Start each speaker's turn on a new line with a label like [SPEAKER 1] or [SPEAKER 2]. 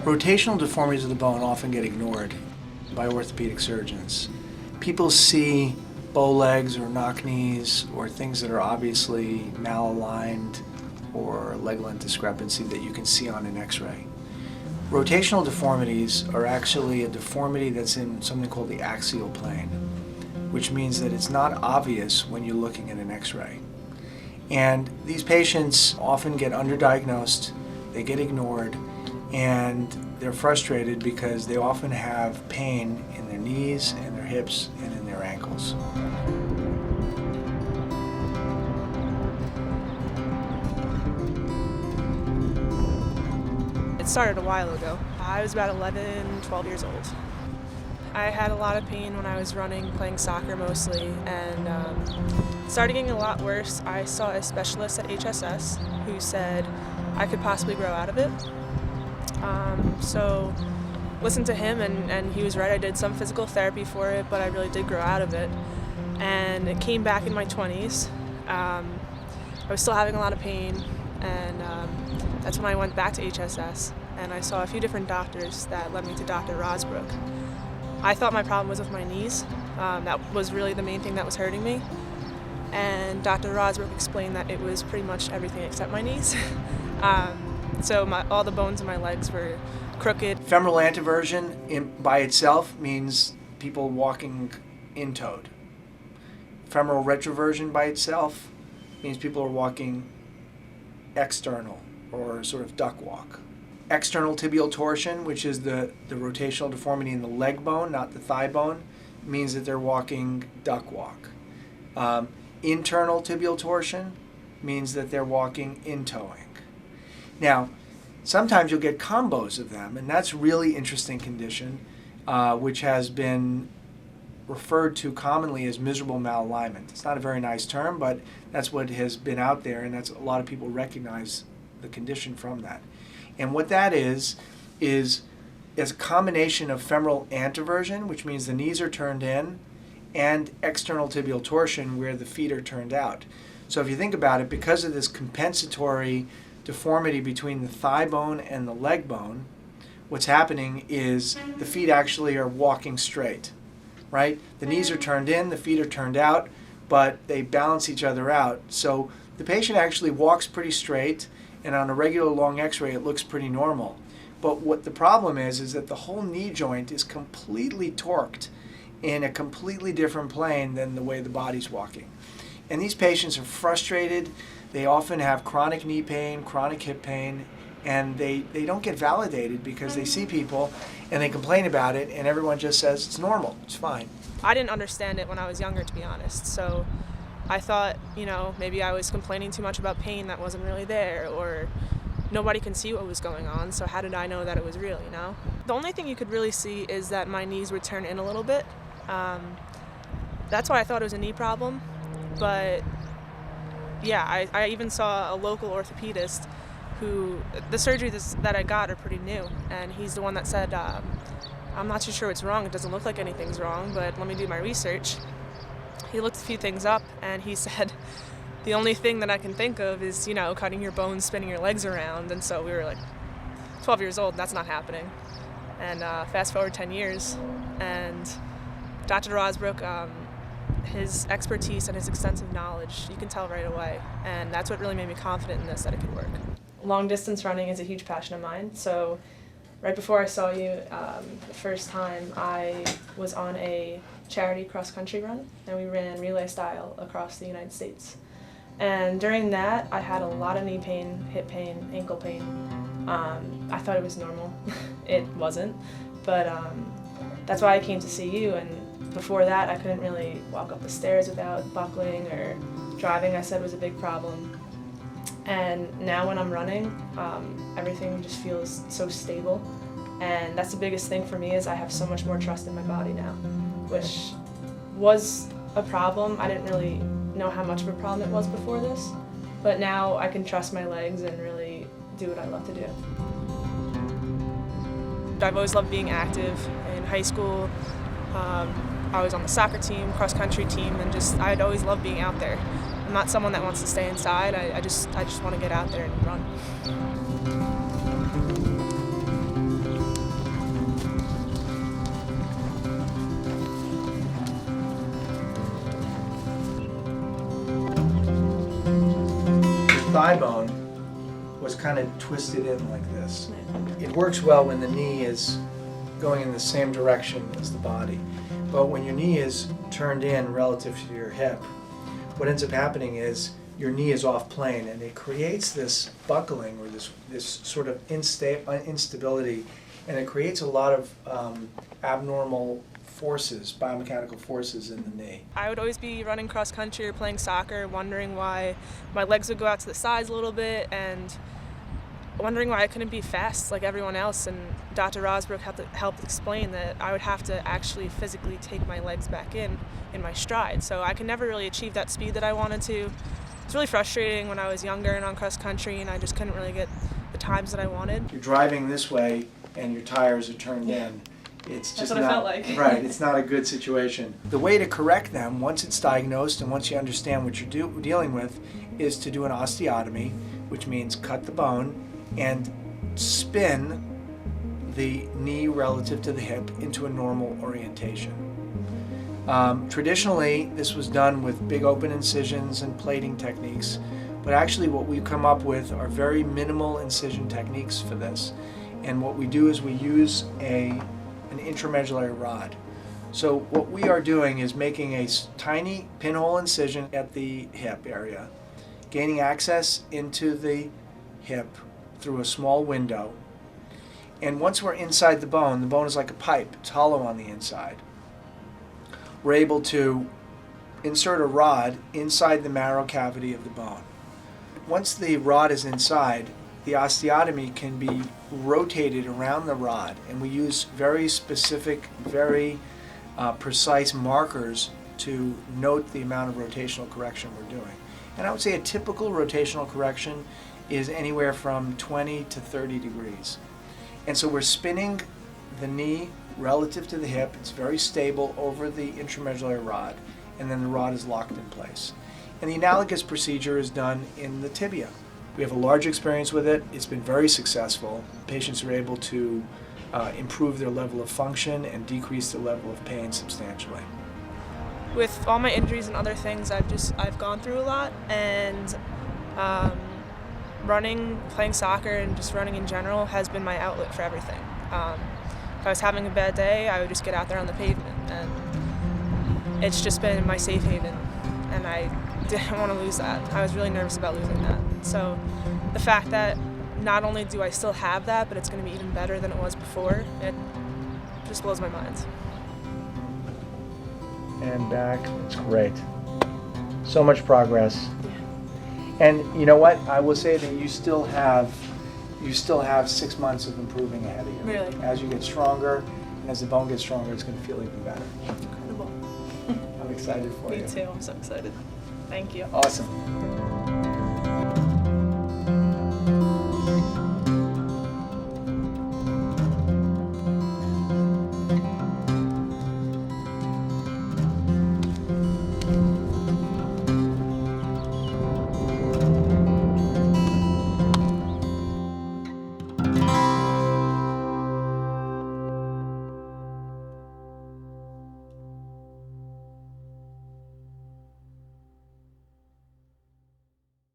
[SPEAKER 1] Rotational deformities of the bone often get ignored by orthopedic surgeons. People see bow legs or knock knees or things that are obviously malaligned or leg length discrepancy that you can see on an x-ray. Rotational deformities are actually a deformity that's in something called the axial plane, which means that it's not obvious when you're looking at an x-ray. And these patients often get underdiagnosed, they get ignored, and they're frustrated because they often have pain in their knees, in their hips, and in their ankles.
[SPEAKER 2] It started a while ago. I was about 11, 12 years old. I had a lot of pain when I was running, playing soccer mostly, and it started getting a lot worse. I saw a specialist at HSS who said I could possibly grow out of it. So listened to him, and he was right. I did some physical therapy for it, but I really did grow out of it. And it came back in my 20s. I was still having a lot of pain, and that's when I went back to HSS, and I saw a few different doctors that led me to Dr. Rozbruch. I thought my problem was with my knees. That was really the main thing that was hurting me. And Dr. Rozbruch explained that it was pretty much everything except my knees. So all the bones in my legs were crooked.
[SPEAKER 1] Femoral anteversion by itself means people walking in-toed. Femoral retroversion by itself means people are walking external or sort of duck walk. External tibial torsion, which is the rotational deformity in the leg bone, not the thigh bone, means that they're walking duck walk. Internal tibial torsion means that they're walking in-toeing. Now, sometimes you'll get combos of them, and that's a really interesting condition, which has been referred to commonly as miserable malalignment. It's not a very nice term, but that's what has been out there, and that's a lot of people recognize the condition from that. And what that is a combination of femoral anteversion, which means the knees are turned in, and external tibial torsion, where the feet are turned out. So if you think about it, because of this compensatory deformity between the thigh bone and the leg bone, what's happening is the feet actually are walking straight, right? The knees are turned in, the feet are turned out, but they balance each other out. So the patient actually walks pretty straight, and on a regular long x-ray it looks pretty normal. But what the problem is that the whole knee joint is completely torqued in a completely different plane than the way the body's walking. And these patients are frustrated. They often have chronic knee pain, chronic hip pain, and they don't get validated because they see people and they complain about it, and everyone just says it's normal, it's fine.
[SPEAKER 2] I didn't understand it when I was younger, to be honest, so I thought, maybe I was complaining too much about pain that wasn't really there, or nobody can see what was going on, so how did I know that it was real, The only thing you could really see is that my knees would turn in a little bit. That's why I thought it was a knee problem, but yeah, I even saw a local orthopedist who, the surgeries that I got are pretty new, and he's the one that said, I'm not too sure what's wrong, it doesn't look like anything's wrong, but let me do my research. He looked a few things up, and he said, the only thing that I can think of is, cutting your bones, spinning your legs around, and so we were like 12 years old, that's not happening. And fast forward 10 years, and Dr. Rozbruch, his expertise and his extensive knowledge, you can tell right away, and that's what really made me confident in this, that it could work. Long distance running is a huge passion of mine, so right before I saw you the first time, I was on a charity cross-country run, and we ran relay style across the United States. And during that, I had a lot of knee pain, hip pain, ankle pain. I thought it was normal. It wasn't, but that's why I came to see you, and before that, I couldn't really walk up the stairs without buckling, or driving, I said, was a big problem. And now when I'm running, everything just feels so stable. And that's the biggest thing for me, is I have so much more trust in my body now, which was a problem. I didn't really know how much of a problem it was before this, but now I can trust my legs and really do what I love to do. I've always loved being active. In high school, I was on the soccer team, cross-country team, and I'd always loved being out there. I'm not someone that wants to stay inside. I just want to get out there and run.
[SPEAKER 1] thigh bone was kind of twisted in like this. It works well when the knee is going in the same direction as the body. But when your knee is turned in relative to your hip, what ends up happening is your knee is off plane, and it creates this buckling or this sort of instability, and it creates a lot of abnormal forces, biomechanical forces in the knee.
[SPEAKER 2] I would always be running cross country or playing soccer, wondering why my legs would go out to the sides a little bit, and wondering why I couldn't be fast like everyone else. And Dr. Rozbruch helped explain that I would have to actually physically take my legs back in my stride. So I could never really achieve that speed that I wanted to. It's really frustrating when I was younger and on cross country, and I just couldn't really get the times that I wanted.
[SPEAKER 1] You're driving this way and your tires are turned in. It's just
[SPEAKER 2] That's what
[SPEAKER 1] not,
[SPEAKER 2] I felt like.
[SPEAKER 1] Right, it's not a good situation. The way to correct them, once it's diagnosed and once you understand what you're dealing with, is to do an osteotomy, which means cut the bone and spin the knee relative to the hip into a normal orientation. Traditionally, this was done with big open incisions and plating techniques, but actually what we've come up with are very minimal incision techniques for this. And what we do is we use an intramedullary rod. So what we are doing is making a tiny pinhole incision at the hip area, gaining access into the hip through a small window. And once we're inside the bone is like a pipe, it's hollow on the inside. We're able to insert a rod inside the marrow cavity of the bone. Once the rod is inside, the osteotomy can be rotated around the rod, and we use very specific, very precise markers to note the amount of rotational correction we're doing. And I would say a typical rotational correction is anywhere from 20 to 30 degrees. And so we're spinning the knee relative to the hip. It's very stable over the intramedullary rod, and then the rod is locked in place. And the analogous procedure is done in the tibia. We have a large experience with it. It's been very successful. Patients are able to improve their level of function and decrease their level of pain substantially.
[SPEAKER 2] With all my injuries and other things, I've gone through a lot, and running, playing soccer, and just running in general has been my outlet for everything. If I was having a bad day, I would just get out there on the pavement, and it's just been my safe haven, and I didn't want to lose that. I was really nervous about losing that. So the fact that not only do I still have that, but it's going to be even better than it was before, it just blows my mind.
[SPEAKER 1] And back, it's great. So much progress. And you know what? I will say that you still have 6 months of improving ahead of you.
[SPEAKER 2] Really?
[SPEAKER 1] As you get stronger, and as the bone gets stronger, it's going to feel even better.
[SPEAKER 2] Incredible.
[SPEAKER 1] I'm excited for you.
[SPEAKER 2] Me too. I'm so excited. Thank you.
[SPEAKER 1] Awesome.